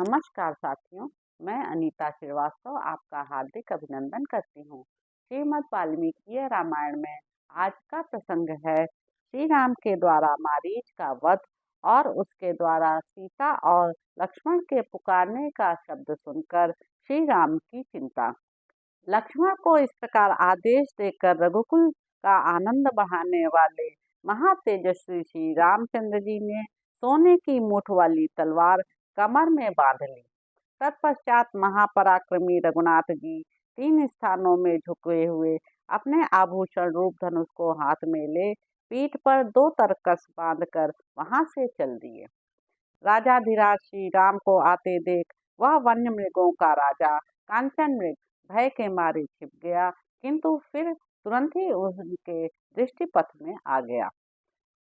नमस्कार साथियों, मैं अनीता श्रीवास्तव आपका हार्दिक अभिनंदन करती हूँ। श्रीमद् वाल्मीकि रामायण में आज का प्रसंग है श्री राम के द्वारा मारीच का वध और उसके द्वारा सीता और लक्ष्मण के पुकारने का शब्द सुनकर श्री राम की चिंता। लक्ष्मण को इस प्रकार आदेश देकर रघुकुल का आनंद बढ़ाने वाले महातेजस्वी श्री रामचंद्र जी ने सोने की मूठ वाली तलवार कमर में बांध ली। तत्पश्चात महापराक्रमी रघुनाथ जी 3 स्थानों में झुके हुए अपने आभूषण रूप धनुष को हाथ में ले पीठ पर 2 तरकस बांधकर वहां से चल दिए। राजाधिराज श्री राम को आते देख वह वन्य मृगों का राजा कांचन मृग भय के मारे छिप गया, किंतु फिर तुरंत ही उनके दृष्टिपथ में आ गया।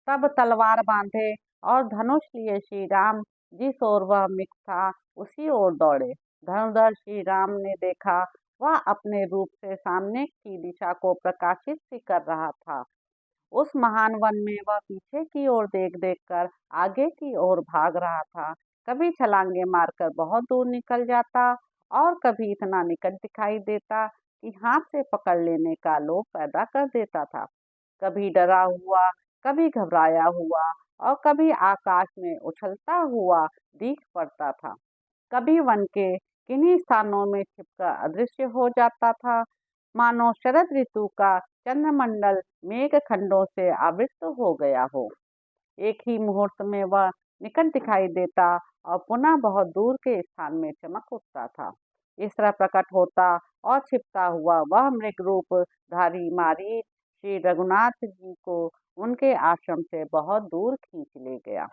तब तलवार बांधे और धनुष लिए श्री राम जिस ओर वह मिग था उसी ओर दौड़े। धनुधर श्री राम ने देखा वह अपने रूप से सामने की दिशा को प्रकाशित सी कर रहा था। उस महान वन में वह पीछे की ओर देख देख कर आगे की ओर भाग रहा था। कभी छलांगे मारकर बहुत दूर निकल जाता और कभी इतना निकट दिखाई देता कि हाथ से पकड़ लेने का लोभ पैदा कर देता था। कभी डरा हुआ, कभी घबराया हुआ और कभी आकाश में उछलता हुआ दिख पड़ता था। कभी वन के किन्हीं स्थानों में छिपकर अदृश्य हो जाता था, मानो शरद ऋतु का चंद्रमंडल मेघ खंडों से आवृत हो गया हो। एक ही मुहूर्त में वह निकट दिखाई देता और पुनः बहुत दूर के स्थान में चमक उठता था। इस तरह प्रकट होता और छिपता हुआ वह मृग रूप धारी मारीच श्री रघुनाथ जी को उनके आश्रम से बहुत दूर खींच ले गया।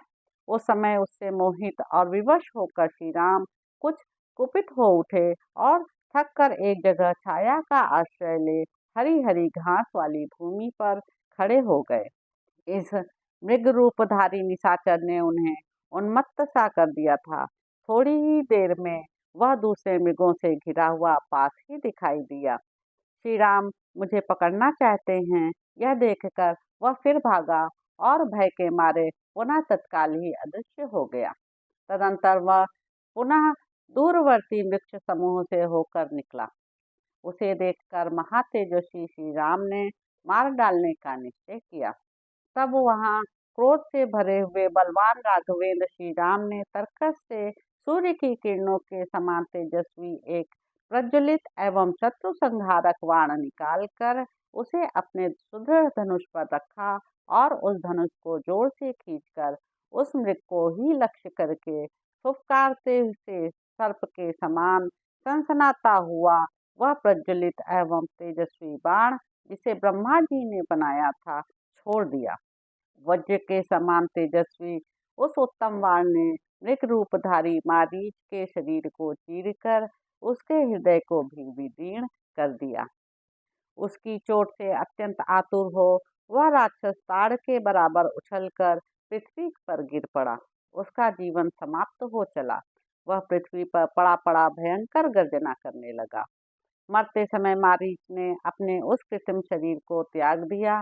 उस समय उससे मोहित और विवश होकर श्री राम कुछ कुपित हो उठे और थक कर एक जगह छाया का आश्रय ले हरी हरी घास वाली भूमि पर खड़े हो गए। इस मृग रूपधारी निशाचर ने उन्हें उन्मत्त सा कर दिया था। थोड़ी ही देर में वह दूसरे मृगों से घिरा हुआ पास ही दिखाई दिया। श्री राम मुझे पकड़ना चाहते हैं, यह देखकर वह फिर भागा और भय के मारे पुनः तत्काल ही अदृश्य हो गया। तदंतर वह पुनः दूरवर्ती वृक्ष समूह से होकर निकला। उसे देखकर महातेजस्वी श्री राम ने मार डालने का निश्चय किया। तब वहां क्रोध से भरे हुए बलवान राघवेंद्र श्री राम ने तरकस से सूर्य की किरणों के समान तेजस्वी एक प्रज्वलित एवं शत्रु संहारक बाण निकालकर उसे अपने सुदृढ़ धनुष पर रखा और उस धनुष को जोर से खींचकर उस मृग को ही लक्ष्य करके फुफकारते से सर्प के समान सनसनाता हुआ वह प्रज्वलित एवं तेजस्वी बाण जिसे ब्रह्मा जी ने बनाया था छोड़ दिया। वज्र के समान तेजस्वी उस उत्तम बाण ने मृग रूपधारी मारीच के शरीर को चीरकर उसके हृदय को भी विदीर्ण कर दिया। उसकी चोट से अत्यंत आतुर हो वह राक्षस ताड़ के बराबर उछलकर पृथ्वी पर गिर पड़ा। उसका जीवन समाप्त हो चला। वह पृथ्वी पर पड़ा पड़ा भयंकर गर्जना करने लगा। मरते समय मारीच ने अपने उस कृत्रिम शरीर को त्याग दिया।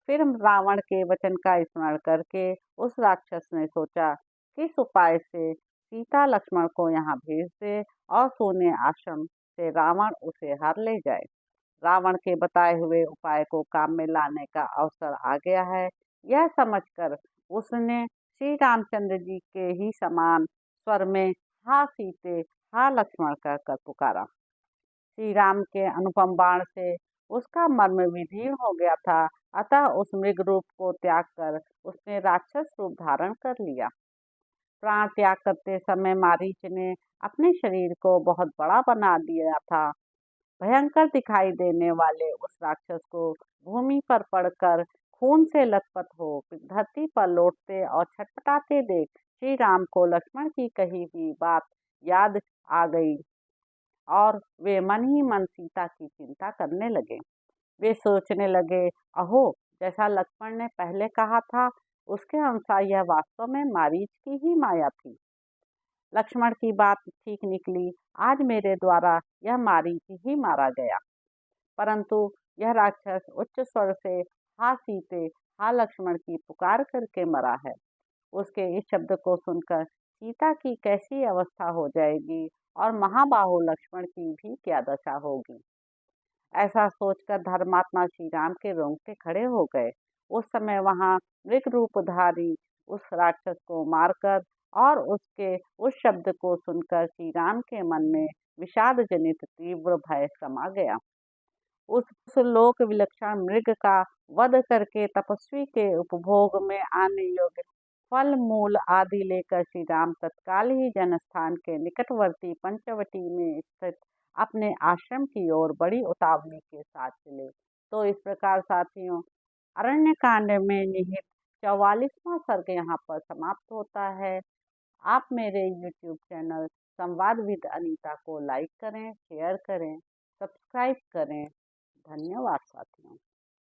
फिर रावण के वचन का स्मरण करके उस राक्षस ने सोचा किस उपाय से सीता लक्ष्मण को यहाँ भेज दे और सोने आश्रम से रावण उसे हर ले जाए। रावण के बताए हुए उपाय को काम में लाने का अवसर आ गया है, यह समझकर उसने श्री रामचंद्र जी के ही समान स्वर में हा सीते हा लक्ष्मण कहकर पुकारा। श्री राम के अनुपम बाण से उसका मर्म विदीर्ण हो गया था, अतः उस मृग रूप को त्याग कर उसने राक्षस रूप धारण कर लिया। प्राण त्याग करते समय मारीच ने अपने शरीर को बहुत बड़ा बना दिया था। भयंकर दिखाई देने वाले उस राक्षस को भूमि पर पड़कर खून से लथपथ हो धरती पर लौटते और छटपटाते देख श्री राम को लक्ष्मण की कही हुई बात याद आ गई और वे मन ही मन सीता की चिंता करने लगे। वे सोचने लगे, अहो, जैसा लक्ष्मण ने पहले कहा था उसके अनुसार यह वास्तव में मारीच की ही माया थी। लक्ष्मण की बात ठीक निकली, आज मेरे द्वारा यह मारीच ही मारा गया। परंतु यह राक्षस उच्च स्वर से हा सीते हा लक्ष्मण की पुकार करके मरा है। उसके इस शब्द को सुनकर सीता की कैसी अवस्था हो जाएगी और महाबाहु लक्ष्मण की भी क्या दशा होगी। ऐसा सोचकर धर्मात्मा श्री राम के रोंगटे खड़े हो गए। उस समय वहां मृग रूपधारी उस राक्षस को मारकर और उसके उस शब्द को सुनकर श्री राम के मन में विषाद जनित तीव्र भय समा गया। उस लोक विलक्षण मृग का वध करके तपस्वी के उपभोग में आने योग्य फल मूल आदि लेकर श्री राम तत्काल ही जनस्थान के निकटवर्ती पंचवटी में स्थित अपने आश्रम की ओर बड़ी उतावली के साथ चले। तो इस प्रकार साथियों, अरण्य कांड में निहित 44वां सर्ग यहाँ पर समाप्त होता है। आप मेरे YouTube चैनल संवाद विद अनीता को लाइक करें, शेयर करें, सब्सक्राइब करें। धन्यवाद साथियों।